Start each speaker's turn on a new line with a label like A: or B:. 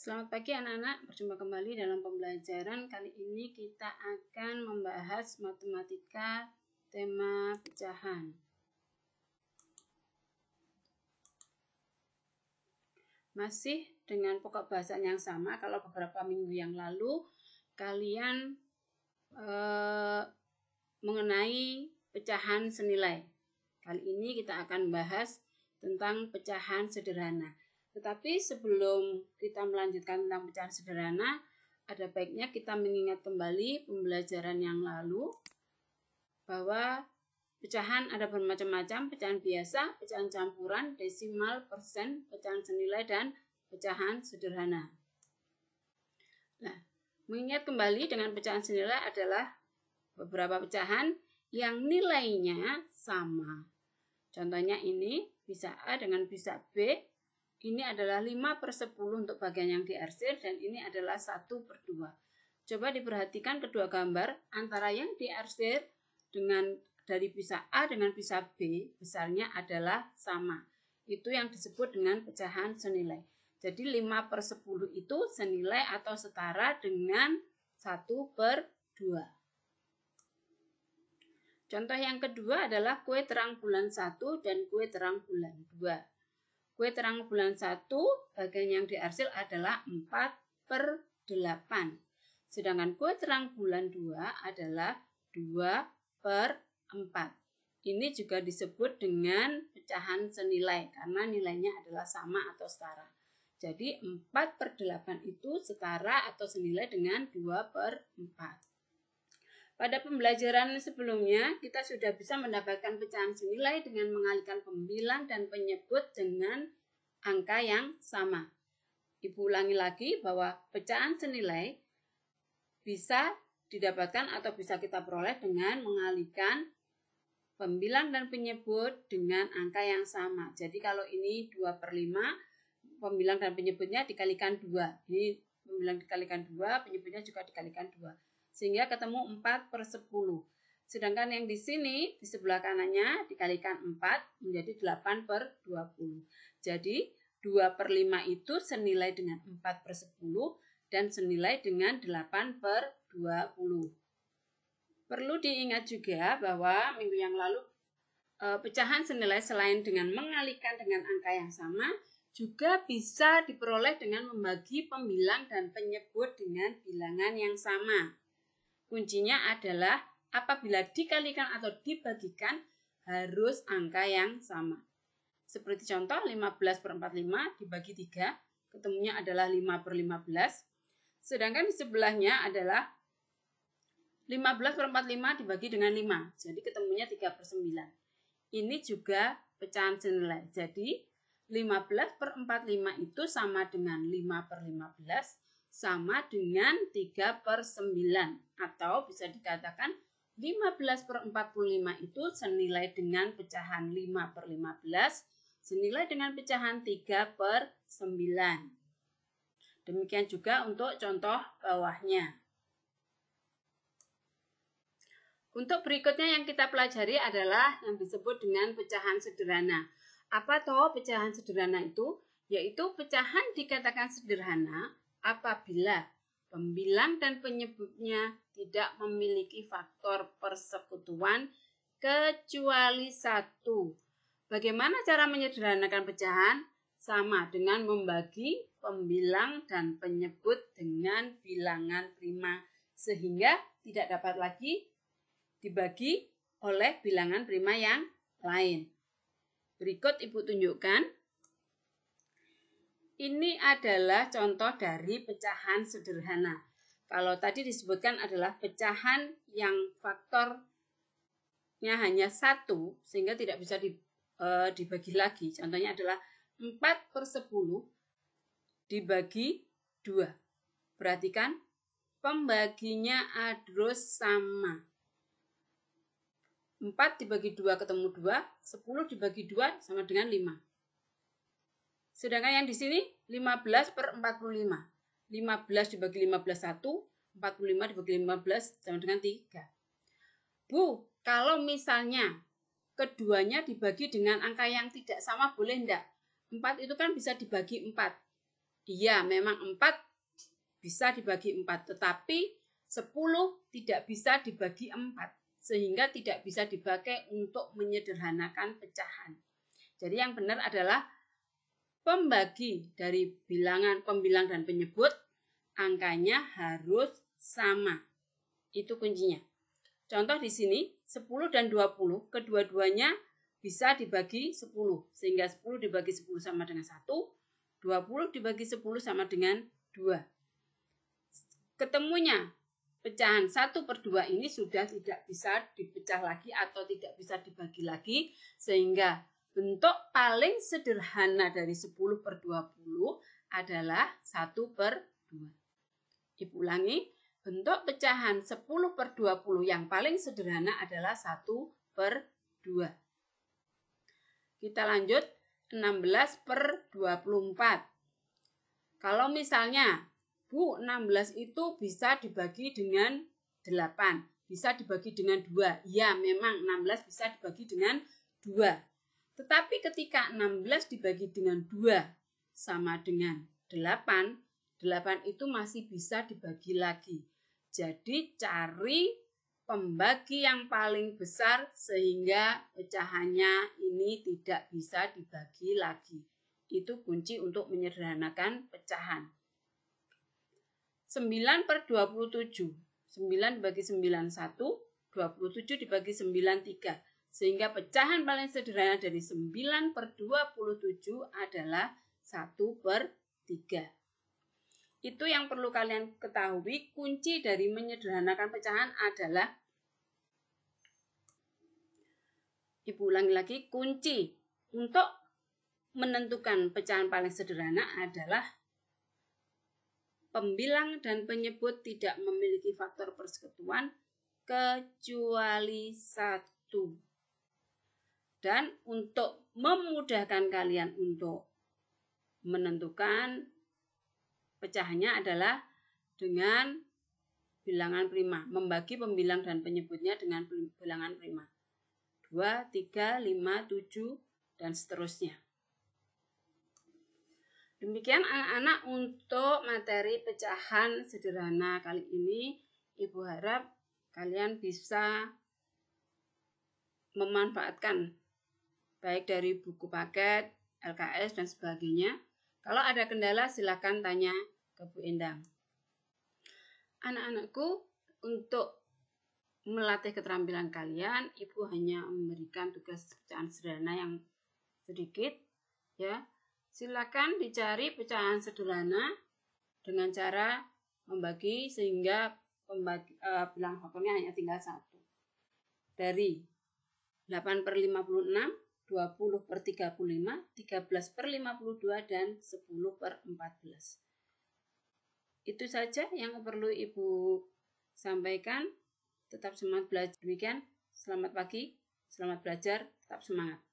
A: Selamat pagi anak-anak, berjumpa kembali dalam pembelajaran. Kali ini kita akan membahas matematika tema pecahan. Masih dengan pokok bahasan yang sama, kalau beberapa minggu yang lalu kalian mengenai pecahan senilai. Kali ini kita akan bahas tentang pecahan sederhana. Tetapi sebelum kita melanjutkan tentang pecahan sederhana, ada baiknya kita mengingat kembali pembelajaran yang lalu bahwa pecahan ada bermacam-macam, pecahan biasa, pecahan campuran, desimal, persen, pecahan senilai, dan pecahan sederhana. Nah, mengingat kembali dengan pecahan senilai adalah beberapa pecahan yang nilainya sama. Contohnya ini bisa A dengan bisa B. Ini adalah 5/10 untuk bagian yang diarsir dan ini adalah 1/2. Coba diperhatikan kedua gambar antara yang diarsir dengan dari bisa A dengan bisa B besarnya adalah sama. Itu yang disebut dengan pecahan senilai. Jadi 5/10 itu senilai atau setara dengan 1/2. Contoh yang kedua adalah kue terang bulan 1 dan kue terang bulan 2. Kue terang bulan 1 bagian yang diarsir adalah 4/8. Sedangkan kue terang bulan 2 adalah 2/4. Ini juga disebut dengan pecahan senilai karena nilainya adalah sama atau setara. Jadi 4/8 itu setara atau senilai dengan 2/4. Pada pembelajaran sebelumnya, kita sudah bisa mendapatkan pecahan senilai dengan mengalihkan pembilang dan penyebut dengan angka yang sama. Ibu ulangi lagi bahwa pecahan senilai bisa didapatkan atau bisa kita peroleh dengan mengalihkan pembilang dan penyebut dengan angka yang sama. Jadi kalau ini 2/5, pembilang dan penyebutnya dikalikan 2. Ini pembilang dikalikan 2, penyebutnya juga dikalikan 2. Sehingga ketemu 4/10. Sedangkan yang di sini, di sebelah kanannya dikalikan 4 menjadi 8/20. Jadi 2/5 itu senilai dengan 4/10 dan senilai dengan 8/20. Perlu diingat juga bahwa minggu yang lalu pecahan senilai selain dengan mengalihkan dengan angka yang sama, juga bisa diperoleh dengan membagi pembilang dan penyebut dengan bilangan yang sama. Kuncinya adalah apabila dikalikan atau dibagikan harus angka yang sama. Seperti contoh 15/45 dibagi 3, ketemunya adalah 5/15. Sedangkan di sebelahnya adalah 15/45 dibagi dengan 5, jadi ketemunya 3/9. Ini juga pecahan senilai. Jadi 15/45 itu sama dengan 5/15. Sama dengan 3/9 atau bisa dikatakan 15/45 itu senilai dengan pecahan 5/15 senilai dengan pecahan 3/9. Demikian juga untuk contoh bawahnya. Untuk berikutnya yang kita pelajari adalah yang disebut dengan pecahan sederhana. Apa toh pecahan sederhana itu? Yaitu pecahan dikatakan sederhana apabila pembilang dan penyebutnya tidak memiliki faktor persekutuan kecuali 1. Bagaimana cara menyederhanakan pecahan? Sama dengan membagi pembilang dan penyebut dengan bilangan prima sehingga tidak dapat lagi dibagi oleh bilangan prima yang lain. Berikut Ibu tunjukkan. Ini adalah contoh dari pecahan sederhana. Kalau tadi disebutkan adalah pecahan yang faktornya hanya 1, sehingga tidak bisa dibagi lagi. Contohnya adalah 4/10 dibagi 2. Perhatikan, pembaginya harus sama. 4 dibagi 2 ketemu 2, 10 dibagi 2 sama dengan 5. Sedangkan yang di sini 15/45. 15 dibagi 15 1, 45 dibagi 15 sama dengan 3. Bu, kalau misalnya keduanya dibagi dengan angka yang tidak sama boleh enggak? 4 itu kan bisa dibagi 4. Iya, memang 4 bisa dibagi 4, tetapi 10 tidak bisa dibagi 4, sehingga tidak bisa dipakai untuk menyederhanakan pecahan. Jadi yang benar adalah pembagi dari bilangan pembilang dan penyebut, angkanya harus sama. Itu kuncinya. Contoh di sini, 10 dan 20, kedua-duanya bisa dibagi 10. Sehingga 10 dibagi 10 sama dengan 1, 20 dibagi 10 sama dengan 2. Ketemunya pecahan 1/2 ini sudah tidak bisa dipecah lagi atau tidak bisa dibagi lagi, sehingga bentuk paling sederhana dari 10/20 adalah 1/2. Ibu ulangi, bentuk pecahan 10/20 yang paling sederhana adalah 1/2. Kita lanjut 16/24. Kalau misalnya, Bu, 16 itu bisa dibagi dengan 8, bisa dibagi dengan 2. Ya, memang 16 bisa dibagi dengan 2. Tetapi ketika 16 dibagi dengan 2 sama dengan 8, 8 itu masih bisa dibagi lagi. Jadi cari pembagi yang paling besar sehingga pecahannya ini tidak bisa dibagi lagi. Itu kunci untuk menyederhanakan pecahan. 9/27. 9 dibagi 9, 1. 27 dibagi 9, 3. Sehingga pecahan paling sederhana dari 9/27 adalah 1/3. Itu yang perlu kalian ketahui. Kunci dari menyederhanakan pecahan adalah, Ibu ulangi lagi, kunci untuk menentukan pecahan paling sederhana adalah pembilang dan penyebut tidak memiliki faktor persekutuan kecuali 1. Dan untuk memudahkan kalian untuk menentukan pecahannya adalah dengan bilangan prima, membagi pembilang dan penyebutnya dengan bilangan prima. 2, 3, 5, 7, dan seterusnya. Demikian anak-anak untuk materi pecahan sederhana kali ini. Ibu harap kalian bisa memanfaatkan baik dari buku paket, LKS, dan sebagainya. Kalau ada kendala silakan tanya ke Bu Endang. Anak-anakku, untuk melatih keterampilan kalian, Ibu hanya memberikan tugas pecahan sederhana yang sedikit, ya. Silakan dicari pecahan sederhana dengan cara membagi sehingga bilangan faktornya hanya tinggal 1. Dari 8/56, 20/35, 13/52, dan 10/14. Itu saja yang perlu Ibu sampaikan. Tetap semangat belajar. Demikian, selamat pagi, selamat belajar, tetap semangat.